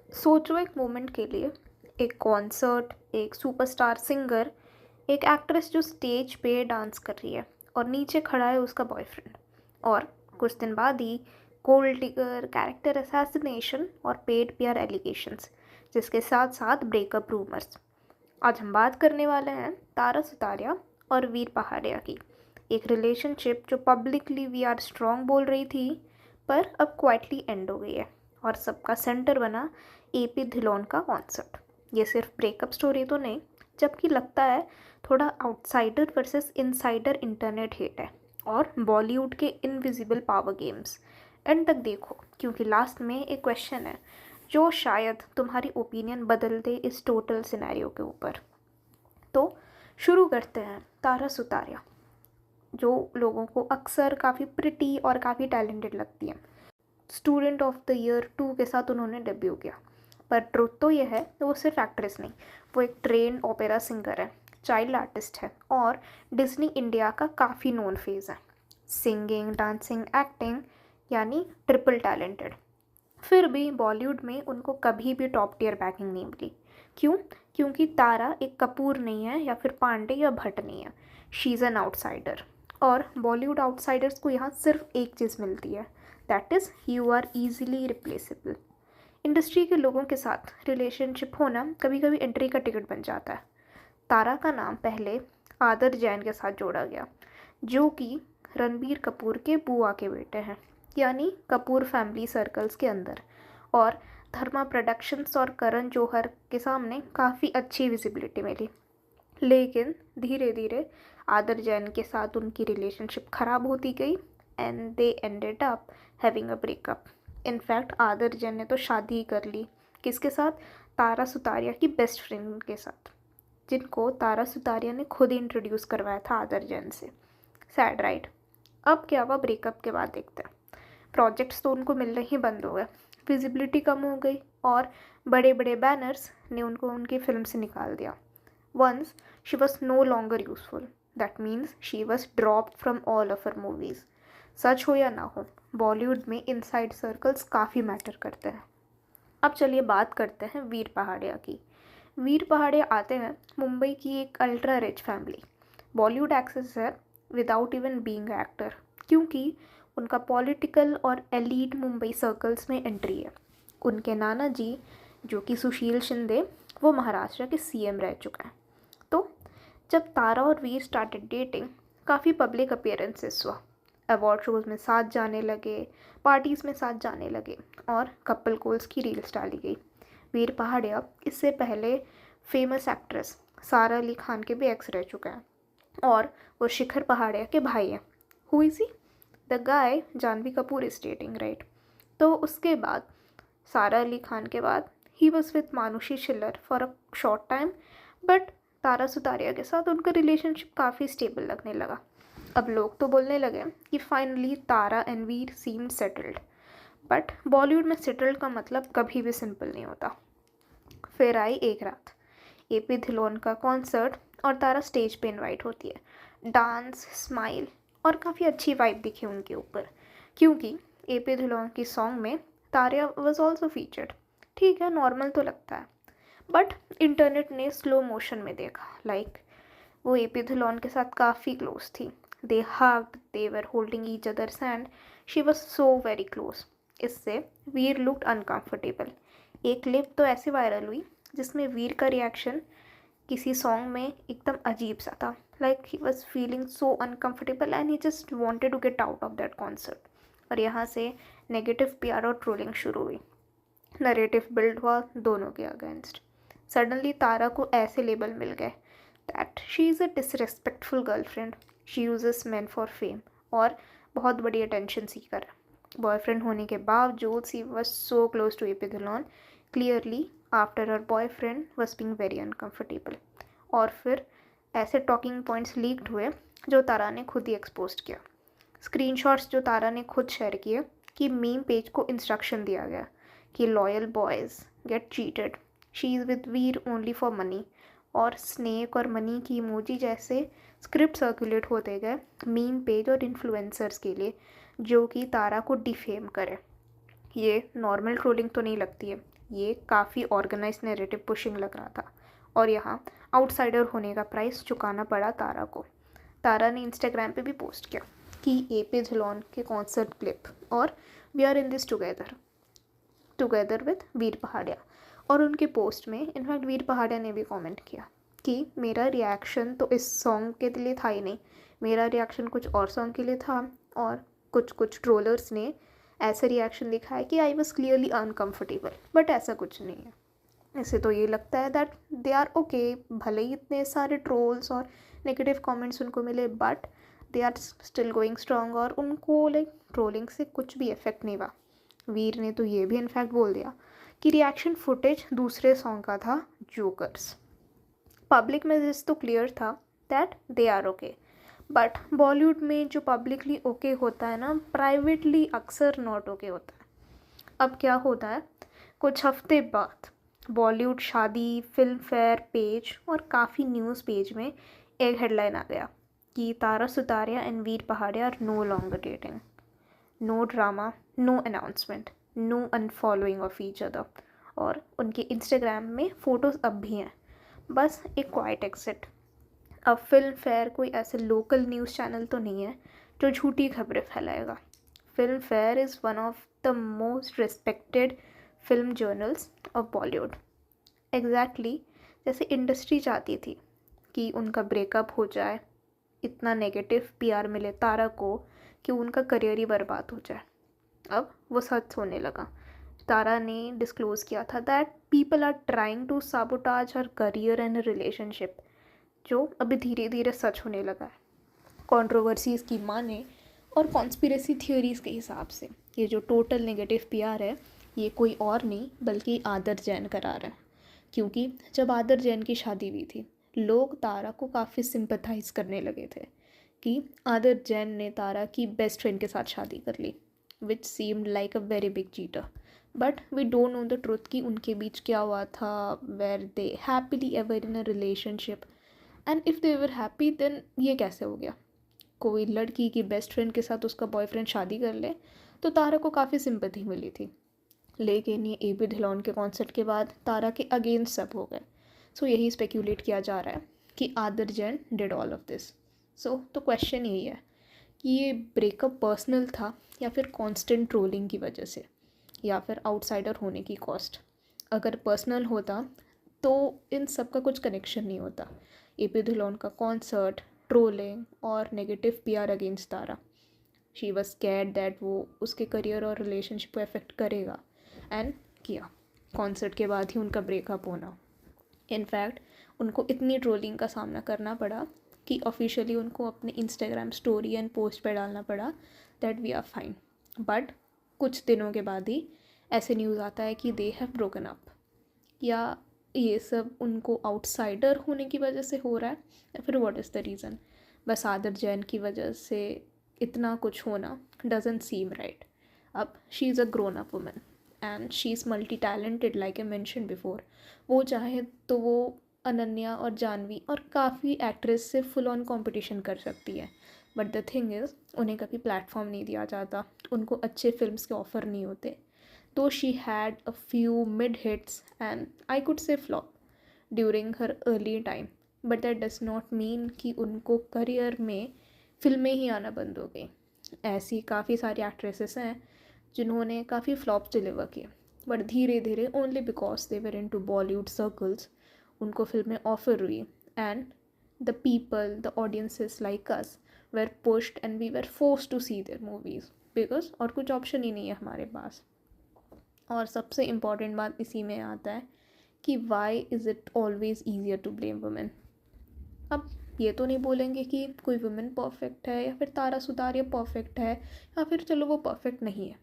सोचो एक मोमेंट के लिए, एक कॉन्सर्ट, एक सुपरस्टार सिंगर, एक एक्ट्रेस जो स्टेज पे डांस कर रही है और नीचे खड़ा है उसका बॉयफ्रेंड। और कुछ दिन बाद ही गोल्ड डिगर, कैरेक्टर असैसिनेशन और पेड पीआर एलिगेशंस, जिसके साथ साथ ब्रेकअप रूमर्स। आज हम बात करने वाले हैं तारा सुतारिया और वीर पहाड़िया की। एक रिलेशनशिप जो पब्लिकली वी आर स्ट्रॉन्ग बोल रही थी, पर अब क्वाइटली एंड हो गई है। और सबका सेंटर बना एपी धिलोन का कॉन्सर्ट। ये सिर्फ ब्रेकअप स्टोरी तो नहीं, जबकि लगता है थोड़ा outsider versus insider internet hate है और बॉलीवुड के इनविजिबल पावर गेम्स। एंड तक देखो, क्योंकि लास्ट में एक क्वेश्चन है जो शायद तुम्हारी ओपिनियन बदल दे इस टोटल सिनेरियो के ऊपर। तो शुरू करते हैं तारा सुतारिया, जो लोगों को अक्सर काफ़ी प्रिटी और काफ़ी टैलेंटेड लगती है। स्टूडेंट ऑफ द ईयर 2 के साथ उन्होंने डेब्यू किया, पर ट्रुथ तो ये है कि वो सिर्फ एक्ट्रेस नहीं, वो एक ट्रेन ओपेरा सिंगर है, चाइल्ड आर्टिस्ट है और डिज्नी इंडिया का काफ़ी नोन फेस है। सिंगिंग, डांसिंग, एक्टिंग, यानी ट्रिपल टैलेंटेड। फिर भी बॉलीवुड में उनको कभी भी टॉप टियर बैकिंग नहीं मिली। क्यों? क्योंकि तारा एक कपूर नहीं है या फिर पांडे या भट्ट नहीं है। She is an outsider. और बॉलीवुड आउटसाइडर्स को यहाँ सिर्फ एक चीज़ मिलती है, that is you are easily replaceable. Industry के लोगों के साथ रिलेशनशिप होना कभी कभी एंट्री का टिकट बन जाता है। तारा का नाम पहले आदर जैन के साथ जोड़ा गया, जो कि रणबीर कपूर के बुआ के बेटे हैं, यानी कपूर फैमिली सर्कल्स के अंदर। और धर्मा प्रोडक्शंस और करण जौहर के सामने काफ़ी अच्छी विजिबिलिटी मिली। लेकिन धीरे धीरे आदर जैन के साथ उनकी रिलेशनशिप ख़राब होती गई and they ended up having a breakup. In fact आदर जैन ने तो शादी ही कर ली। किसके साथ? तारा सुतारिया की बेस्ट फ्रेंड के साथ, जिनको तारा सुतारिया ने खुद ही इंट्रोड्यूस करवाया था आदर जैन से। Sad right. अब क्या हुआ ब्रेकअप के बाद देखते हैं। प्रोजेक्ट्स तो उनको मिलने ही बंद हो गए, विजिबिलिटी कम हो गई और बड़े बड़े बैनर्स ने उनको उनकी फिल्म से निकाल दिया। Once she was no longer useful, that means she was dropped from all of her movies. सच हो या ना हो, बॉलीवुड में इनसाइड सर्कल्स काफ़ी मैटर करते हैं। अब चलिए बात करते हैं वीर पहाड़िया की। वीर पहाड़िया आते हैं मुंबई की एक ultra rich family. Bollywood access है विदाउट इवन बीइंग एक्टर, क्योंकि उनका पॉलिटिकल और एलीट मुंबई सर्कल्स में एंट्री है। उनके नाना जी, जो कि सुशील शिंदे, वो महाराष्ट्र के सीएम रह चुका है। तो जब तारा और वीर स्टार्टेड डेटिंग, काफ़ी पब्लिक अपीयरेंसेस हुआ, अवार्ड शोज़ में साथ जाने लगे, पार्टीज़ में साथ जाने लगे और कपल कोल्स की रील्स डाली गई। वीर पहाड़िया इससे पहले फेमस एक्ट्रेस सारा अली खान के भी एक्स रह चुका है और वो शिखर पहाड़िया के भाई हैं। Who is he? The guy Janhvi Kapoor is dating, right? तो उसके बाद सारा अली खान के बाद he was with Manushi Chhillar for a short time, but Tara Sutaria के साथ उनका रिलेशनशिप काफ़ी स्टेबल लगने लगा। अब लोग तो बोलने लगे कि finally Tara and Veer seem settled, but Bollywood में सेटल्ड का मतलब कभी भी सिंपल नहीं होता। फिर आई एक रात, एपी धिलोन का कॉन्सर्ट और तारा स्टेज पे इनवाइट होती है। डांस, स्माइल और काफ़ी अच्छी वाइब दिखी उनके ऊपर, क्योंकि एपी धिलोन की सॉन्ग में तारा वॉज ऑल्सो फीचर्ड। ठीक है, नॉर्मल तो लगता है, बट इंटरनेट ने स्लो मोशन में देखा, लाइक वो एपी धिलोन के साथ काफ़ी क्लोज थी। They hugged, they were holding each other's hand, she was so very close. इससे वीर लुक्ड अनकंफर्टेबल। एक क्लिप तो ऐसे वायरल हुई जिसमें वीर का रिएक्शन किसी सॉन्ग में एकदम अजीब सा था, like he was feeling so uncomfortable and he just wanted to get out of that concert. और यहाँ से नेगेटिव पीआर और ट्रोलिंग शुरू हुई। नरेटिव बिल्ड हुआ दोनों के अगेंस्ट। सडनली तारा को ऐसे लेबल मिल गए that she is a disrespectful girlfriend, she uses man for fame और बहुत बड़ी अटेंशन सीकर है। बॉयफ्रेंड होने के बावजूद she was so close to AP Dhillon, clearly after her boyfriend was being very uncomfortable. और फिर ऐसे टॉकिंग पॉइंट्स लीक्ड हुए जो तारा ने खुद ही एक्सपोज किया। स्क्रीनशॉट्स जो तारा ने खुद शेयर किए कि मीम पेज को इंस्ट्रक्शन दिया गया कि loyal boys get cheated, she is with Veer only for money, और स्नेक और मनी की इमोजी जैसे स्क्रिप्ट सर्कुलेट होते गए मीम पेज और इन्फ्लुएंसर्स के लिए, जो कि तारा को डिफेम करे। ये नॉर्मल ट्रोलिंग तो नहीं लगती है, ये काफ़ी ऑर्गेनाइज नैरेटिव पुशिंग लग रहा था और यहाँ आउटसाइडर होने का प्राइस चुकाना पड़ा तारा को। तारा ने इंस्टाग्राम पे भी पोस्ट किया कि AP धिलोन के कॉन्सर्ट क्लिप और we are in this together with Veer Pahariya. और उनके पोस्ट में इनफैक्ट वीर पहाड़िया ने भी कमेंट किया कि मेरा रिएक्शन तो इस सॉन्ग के लिए था ही नहीं, मेरा रिएक्शन कुछ और सॉन्ग के लिए था। और कुछ ट्रोलर्स ने ऐसा रिएक्शन दिखाया कि I was clearly uncomfortable, but ऐसा कुछ नहीं है। ऐसे तो ये लगता है दैट दे आर ओके, भले ही इतने सारे ट्रोल्स और नेगेटिव कमेंट्स उनको मिले, but they are still going strong और उनको लाइक ट्रोलिंग से कुछ भी इफेक्ट नहीं हुआ। वीर ने तो ये भी इनफैक्ट बोल दिया कि रिएक्शन फुटेज दूसरे सॉन्ग का था, जोकर्स। पब्लिक मैसेज तो क्लियर था that they are okay, but Bollywood में जो पब्लिकली ओके होता है ना, प्राइवेटली अक्सर नॉट ओके होता है। अब क्या होता है, कुछ हफ्ते बाद बॉलीवुड शादी फिल्म फेयर पेज और काफ़ी न्यूज़ पेज में एक हेडलाइन आ गया कि Tara Sutaria and Veer Pahariya are no longer dating. No drama, no announcement, no unfollowing of each other. और उनके इंस्टाग्राम में फ़ोटोज़ अब भी हैं, बस एक क्वाइट एक्सिट। अब फिल्म फेयर कोई ऐसे लोकल न्यूज़ चैनल तो नहीं है जो झूठी खबरें फैलाएगा। Filmfare is one of the most respected film journals of Bollywood. Exactly जैसे इंडस्ट्री चाहती थी कि उनका ब्रेकअप हो जाए, इतना नेगेटिव PR मिले तारा को कि उनका करियर ही बर्बाद हो जाए। अब वो सच होने लगा। तारा ने डिस्क्लोज़ किया था that people are trying to sabotage her career and relationship, जो अभी धीरे धीरे सच होने लगा है। कंट्रोवर्सीज़ की माने और कॉन्स्पिरेसी थियोरीज़ के हिसाब से ये जो टोटल नेगेटिव PR है, ये कोई और नहीं बल्कि आदर जैन करा रहा है। क्योंकि जब आदर जैन की शादी हुई थी, लोग तारा को काफ़ी सिंपथाइज करने लगे थे कि आदर जैन ने तारा की बेस्ट फ्रेंड के साथ शादी कर ली, which seemed like a very big cheater. But we don't know the truth कि उनके बीच क्या हुआ था, were they happily ever in a relationship, and if they were happy then ये कैसे हो गया। कोई लड़की की बेस्ट फ्रेंड के साथ उसका बॉयफ्रेंड शादी कर ले तो तारा को काफ़ी सिंपैथी मिली थी, लेकिन ये AP धिलोन के कॉन्सर्ट के बाद तारा के अगेंस्ट सब हो गए। सो यही स्पेक्यूलेट किया जा रहा है कि Aadar Jain did all of this. So तो क्वेश्चन यही है कि ये ब्रेकअप पर्सनल था या फिर कांस्टेंट ट्रोलिंग की वजह से, या फिर आउटसाइडर होने की कॉस्ट। अगर पर्सनल होता तो इन सब का कुछ कनेक्शन नहीं होता। AP धिलोन का कॉन्सर्ट, ट्रोलिंग और negative PR against Tara, she was scared that वो उसके करियर और रिलेशनशिप को अफेक्ट करेगा, एंड किया। कॉन्सर्ट के बाद ही उनका ब्रेकअप होना। इनफैक्ट उनको इतनी ट्रोलिंग का सामना करना पड़ा कि ऑफिशियली उनको अपने इंस्टाग्राम स्टोरी एंड पोस्ट पर डालना पड़ा that we are fine. But कुछ दिनों के बाद ही ऐसे न्यूज़ आता है कि दे हैव ब्रोकन अप, या ये सब उनको आउटसाइडर होने की वजह से हो रहा है, या फिर व्हाट इज़ द रीज़न। बस आदर जैन की वजह से इतना कुछ होना डजंट सीम राइट। अब she is a grown up woman and she is multi talented like I mention before. वो चाहे तो वो अनन्या और जानवी और काफ़ी एक्ट्रेस से फुल ऑन कंपटीशन कर सकती है, बट द थिंग इज़ उन्हें कभी प्लेटफॉर्म नहीं दिया जाता, उनको अच्छे फिल्म्स के ऑफ़र नहीं होते। तो she had a few mid hits and I could say flop during her early time, but that does not mean कि उनको करियर में फिल्में ही आना बंद हो गई। ऐसी काफ़ी सारी एक्ट्रेसेस हैं जिन्होंने काफ़ी फ्लॉप्स डिलीवर किए, बट धीरे धीरे only because they were into Bollywood circles उनको फिल्में ऑफर हुई, and the people, the audiences like us were pushed and we were forced to see their movies, because और कुछ ऑप्शन ही नहीं है हमारे पास। और सबसे इम्पॉर्टेंट बात इसी में आता है कि why is it always easier to blame women. अब ये तो नहीं बोलेंगे कि कोई वुमेन परफेक्ट है या फिर तारा सुतारिया परफेक्ट है, या फिर चलो वो परफेक्ट नहीं है,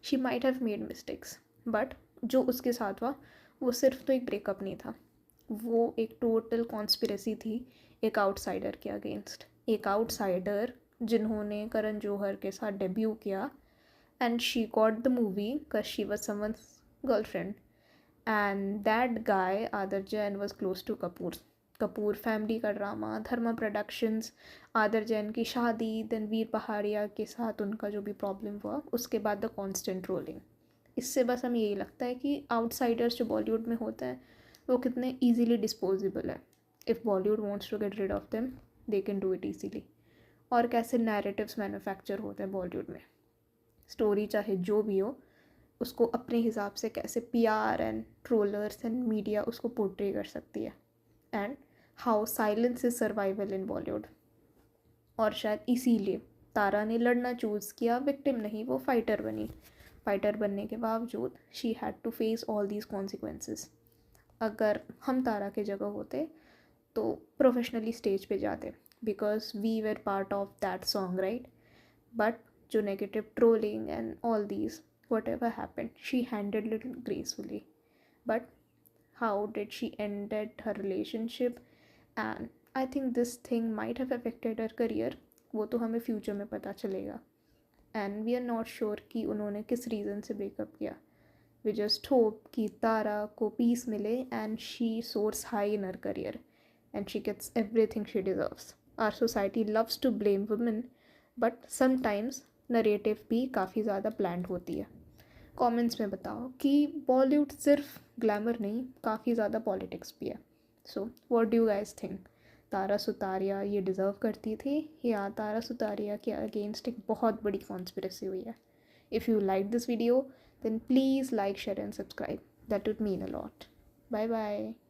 she might have made mistakes, but जो उसके साथ हुआ वो सिर्फ तो एक ब्रेकअप नहीं था, वो एक टोटल कॉन्स्पिरेसी थी एक आउटसाइडर के अगेंस्ट। एक आउटसाइडर जिन्होंने करण जौहर के साथ डेब्यू किया, and she got the movie because she was someone's girlfriend, and that guy Aadar Jain was close to Kapoor family का ड्रामा, धर्मा प्रोडक्शंस, आदर जैन की शादी, देन वीर पहाड़िया के साथ उनका जो भी प्रॉब्लम हुआ, उसके बाद द कॉन्स्टेंट ट्रोलिंग, इससे बस हमें यही लगता है कि आउटसाइडर्स जो बॉलीवुड में होते हैं वो कितने ईजीली डिस्पोजेबल है. If Bollywood wants to get rid of them they can do it easily. और कैसे नैरेटिव्स मैन्युफैक्चर होते हैं बॉलीवुड में. स्टोरी चाहे जो भी हो उसको अपने हिसाब से कैसे PR and trollers and media उसको पोर्ट्रे कर सकती है. And how silence is survival इन बॉलीवुड. और शायद इसीलिए तारा ने लड़ना चूज़ किया, विक्टिम नहीं, वो फाइटर बनी. फाइटर बनने के बावजूद she had to face all these consequences. अगर हम तारा के जगह होते तो प्रोफेशनली स्टेज पे जाते because we were part of that song, right. But जो negative trolling and all these whatever happened, she handled it gracefully. But how did she ended her relationship? And I think this thing might have affected her career. वो तो हमें future में पता चलेगा. And we are not sure कि उन्होंने किस reason से ब्रेकअप किया. वी जस्ट होप कि तारा को पीस मिले and she soars high in her career and she gets everything she deserves. Our society loves to blame women but sometimes narrative भी काफ़ी ज़्यादा प्लान्ड होती है. कमेंट्स में बताओ कि बॉलीवुड सिर्फ ग्लैमर नहीं, काफ़ी ज़्यादा पॉलिटिक्स भी है. So what do you guys think? Tara Sutaria ये डिज़र्व करती थी या तारा सुतारिया के अगेंस्ट एक बहुत बड़ी कॉन्स्पिरेसी हुई है? If you like this video then please like, share and subscribe. That would mean a lot. Bye bye.